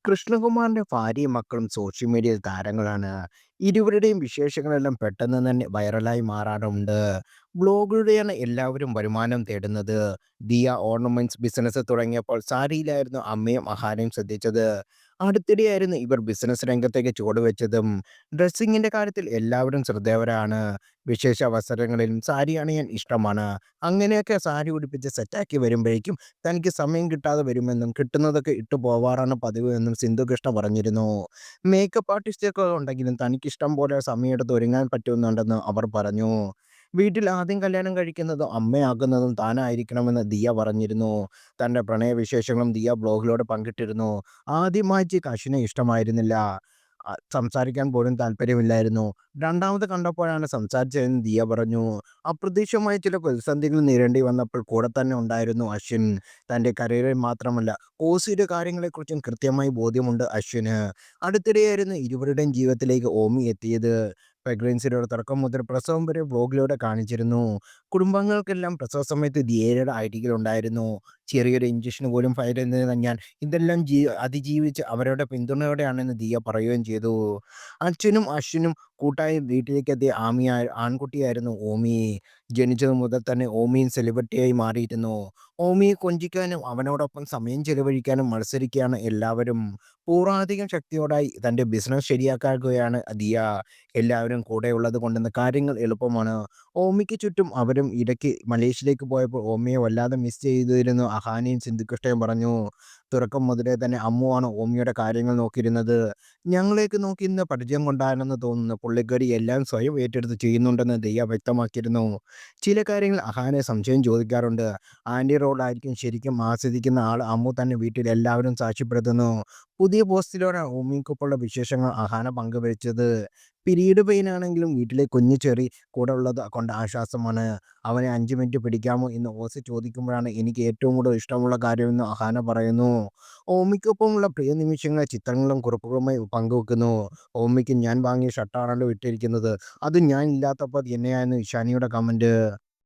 കൃഷ്ണകുമാറിന്റെ ഭാര്യയും മക്കളും സോഷ്യൽ മീഡിയയിൽ താരങ്ങളാണ്. ഇരുവരുടെയും വിശേഷങ്ങളെല്ലാം പെട്ടെന്ന് തന്നെ വൈറലായി മാറാറുണ്ട്. ബ്ലോഗിലൂടെയാണ് എല്ലാവരും വരുമാനം തേടുന്നത്. ദിയ ഓർണമെന്റ്സ് ബിസിനസ് തുടങ്ങിയപ്പോൾ സാരിയിലായിരുന്നു അമ്മയും അഹാനയും ശ്രദ്ധിച്ചത്. അടുത്തിടെയായിരുന്നു ഇവർ ബിസിനസ് രംഗത്തേക്ക് ചുവടുവെച്ചതും. ഡ്രസ്സിങ്ങിന്റെ കാര്യത്തിൽ എല്ലാവരും ശ്രദ്ധേയരാണ്. വിശേഷ അവസരങ്ങളിലും സാരി അണിയാൻ ഇഷ്ടമാണ്. അങ്ങനെയൊക്കെ സാരി ഉടുപ്പിച്ച് സെറ്റാക്കി വരുമ്പോഴേക്കും തനിക്ക് സമയം കിട്ടാതെ വരുമെന്നും കിട്ടുന്നതൊക്കെ ഇട്ടു പോവാറാണ് പതിവ് എന്നും സിന്ധു കൃഷ്ണ പറഞ്ഞിരുന്നു. മേക്കപ്പ് ആർട്ടിസ്റ്റൊക്കെ ഉണ്ടെങ്കിലും തനിക്ക് ഇഷ്ടം പോലെ സമയമെടുത്ത് ഒരുങ്ങാൻ പറ്റുന്നുണ്ടെന്ന് അവർ പറഞ്ഞു. വീട്ടിൽ ആദ്യം കല്യാണം കഴിക്കുന്നതും അമ്മയാകുന്നതും താനായിരിക്കണമെന്ന് ദിയ പറഞ്ഞിരുന്നു. തന്റെ പ്രണയവിശേഷങ്ങളും ദിയ ബ്ലോഗിലൂടെ പങ്കിട്ടിരുന്നു. ആദ്യം ആഴ്ചയ്ക്ക് അശ്വിനെ ഇഷ്ടമായിരുന്നില്ല. സംസാരിക്കാൻ പോലും താല്പര്യമില്ലായിരുന്നു. രണ്ടാമത് കണ്ടപ്പോഴാണ് സംസാരിച്ചതെന്ന് ദിയ പറഞ്ഞു. അപ്രതീക്ഷിതമായ ചില പ്രതിസന്ധികൾ നേരിടേണ്ടി വന്നപ്പോൾ കൂടെ തന്നെ ഉണ്ടായിരുന്നു അശ്വിൻ. തന്റെ കരിയറിൽ മാത്രമല്ല കോഴ്സിന്റെ കാര്യങ്ങളെക്കുറിച്ചും കൃത്യമായി ബോധ്യമുണ്ട് അശ്വിന്. അടുത്തിടെയായിരുന്നു ഇരുവരുടെയും ജീവിതത്തിലേക്ക് ഓമി എത്തിയത്. പ്രഗ്നൻസിയുടെ തുടക്കം മുതൽ പ്രസവം വരെ വ്ലോഗിലൂടെ കാണിച്ചിരുന്നു. കുടുംബാംഗങ്ങൾക്കെല്ലാം പ്രസവ സമയത്ത് ദിയയുടെ അരികിലുണ്ടായിരുന്നു. ചെറിയൊരു ഇഞ്ചക്ഷൻ പോലും ഭയന്നിരുന്ന ഞാൻ ഇതെല്ലാം അതിജീവിച്ച് അവരുടെ പിന്തുണയോടെയാണെന്ന് ദിയ പറയുകയും ചെയ്തു. അച്ഛനും അശ്വിനും കൂട്ടായി വീട്ടിലേക്കെത്തിയ ആൺകുട്ടിയായിരുന്നു ഓമി. ജനിച്ചതു മുതൽ തന്നെ ഓമിയും സെലിബ്രിറ്റിയായി മാറിയിരുന്നു. ഓമിയെ കൊഞ്ചിക്കാനും അവനോടൊപ്പം സമയം ചെലവഴിക്കാനും മത്സരിക്കുകയാണ് എല്ലാവരും. പൂർവാധികം ശക്തിയോടായി തന്റെ ബിസിനസ് ശരിയാക്കുകയാണ് ദിയ. എല്ലാവരും കൂടെയുള്ളത് കൊണ്ടിന്ന് കാര്യങ്ങൾ എളുപ്പമാണ്. ഓമിക്ക് ചുറ്റും അവരും. ഇടയ്ക്ക് മലേഷ്യയിലേക്ക് പോയപ്പോൾ ഓമിയെ വല്ലാതെ മിസ് ചെയ്തിരുന്നു അഹാനയും സിന്ധുകൃഷ്ണയും പറഞ്ഞു. തുടക്കം മുതലേ തന്നെ അമ്മുവാണ് ഓമിയുടെ കാര്യങ്ങൾ നോക്കിയിരുന്നത്. ഞങ്ങളെയൊക്കെ നോക്കി ഇന്ന് പരിചയം കൊണ്ടാണെന്ന് തോന്നുന്നു. പുള്ളിക്കാരി എല്ലാം സ്വയം ഏറ്റെടുത്ത് ചെയ്യുന്നുണ്ടെന്ന് ദിയ വ്യക്തമാക്കിയിരുന്നു. ചില കാര്യങ്ങൾ അഹാനെ സംശയം ചോദിക്കാറുണ്ട്. ആന്റി റോളായിരിക്കും ശരിക്കും ആസ്വദിക്കുന്ന ആൾ അമ്മു തന്നെ വീട്ടിൽ എല്ലാവരും സാക്ഷ്യപ്പെടുത്തുന്നു. പുതിയ പോസ്റ്റിലൂടെ ഓമിക്കൊപ്പമുള്ള വിശേഷങ്ങൾ അഹാന പങ്കുവച്ചത്. പിരീഡ് പെയിനാണെങ്കിലും വീട്ടിലെ കുഞ്ഞു ചെറി കൂടെ ഉള്ളത് കൊണ്ട് ആശ്വാസമാണ്. അവനെ 5 മിനിറ്റ് പിടിക്കാമോ എന്ന് ഓസി ചോദിക്കുമ്പോഴാണ് എനിക്ക് ഏറ്റവും കൂടുതൽ ഇഷ്ടമുള്ള കാര്യമെന്ന് അഹാന പറയുന്നു. ഓമിക്കൊപ്പമുള്ള പ്രിയ നിമിഷങ്ങളെ ചിത്രങ്ങളും കുറിപ്പുകളുമായി പങ്കുവെക്കുന്നു. ഓമിക്ക് ഞാൻ വാങ്ങിയ ഷർട്ടാണല്ലോ ഇട്ടിരിക്കുന്നത്. അത് ഞാൻ ഇല്ലാത്തപ്പോൾ എന്നെയായിരുന്നു ഇഷാനിയുടെ കമന്റ്.